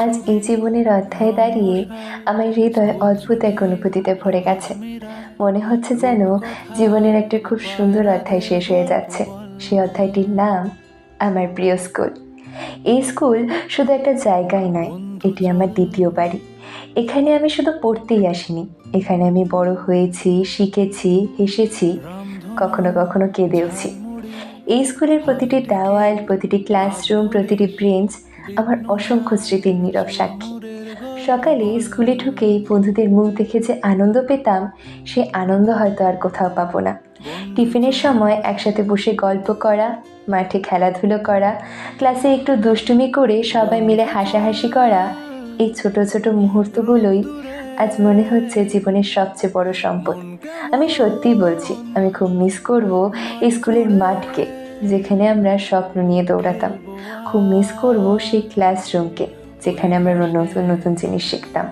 আজ এই জীবনের অধ্যায়ে দাঁড়িয়ে আমার হৃদয় অদ্ভুত এক অনুভূতিতে ভরে গেছে। মনে হচ্ছে যেন জীবনের একটা খুব সুন্দর অধ্যায় শেষ হয়ে যাচ্ছে। সেই অধ্যায়টির নাম আমার প্রিয় স্কুল। এই স্কুল শুধু একটা জায়গায় নয়, এটি আমার দ্বিতীয় বাড়ি। এখানে আমি শুধু পড়তেই আসিনি, এখানে আমি বড় হয়েছি, শিখেছি, হেসেছি, কখনো কখনো কেঁদেওছি। এই স্কুলের প্রতিটি দেওয়াল, প্রতিটি ক্লাসরুম, প্রতিটি বেঞ্চ আমার অসংখ্য স্মৃতির নীরব সাক্ষী। সকালে স্কুলে ঢুকেই বন্ধুদের মুখ দেখে যে আনন্দ পেতাম, সে আনন্দ হয়তো আর কোথাও পাবো না। টিফিনের সময় একসাথে বসে গল্প করা, মাঠে খেলাধুলো করা, ক্লাসে একটু দুষ্টুমি করে সবাই মিলে হাসাহাসি করা, এই ছোট ছোট মুহূর্তগুলোই আজ মনে হচ্ছে জীবনের সবচেয়ে বড় সম্পদ। আমি সত্যিই বলছি, আমি খুব মিস করব এই স্কুলের মাঠকে, যেখানে আমরা স্বপ্ন নিয়ে দৌড়াতাম। খুব মিস করব সেই ক্লাসরুমকে, যেখানে আমরা নতুন নতুন জিনিস শিখতাম।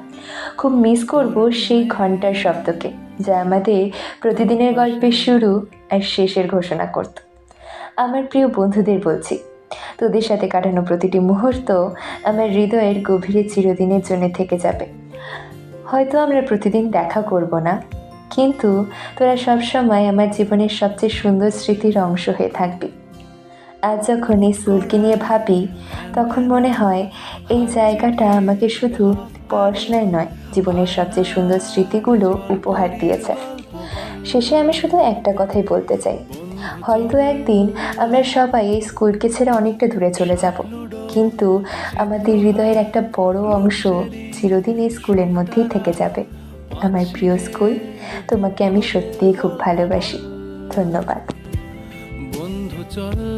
খুব মিস করব সেই ঘন্টার শব্দকে, যা আমাদের প্রতিদিনের গল্পের শুরু আর শেষের ঘোষণা করত। আমার প্রিয় বন্ধুদের বলছি, তোদের সাথে কাটানো প্রতিটি মুহূর্ত আমার হৃদয়ের গভীরে চিরদিনের জন্য থেকে যাবে। হয়তো আমরা প্রতিদিন দেখা করব না, কিন্তু তোরা সবসময় আমার জীবনের সবচেয়ে সুন্দর স্মৃতির অংশ হয়ে থাকবি। আজ যখন এই স্কুলকে নিয়ে ভাবি, তখন মনে হয় এই জায়গাটা আমাকে শুধু পড়াশোনায় নয়, জীবনের সবচেয়ে সুন্দর স্মৃতিগুলো উপহার দিয়েছে। শেষে আমি শুধু একটা কথাই বলতে চাই, হয়তো একদিন আমরা সবাই এই স্কুলকে ছেড়ে অনেকটা দূরে চলে যাব, কিন্তু আমাদের হৃদয়ের একটা বড় অংশ চিরদিন এই স্কুলের মধ্যেই থেকে যাবে। আমার প্রিয় স্কুল, তোমাকে আমি সত্যিই খুব ভালোবাসি। ধন্যবাদ। বন্ধু চল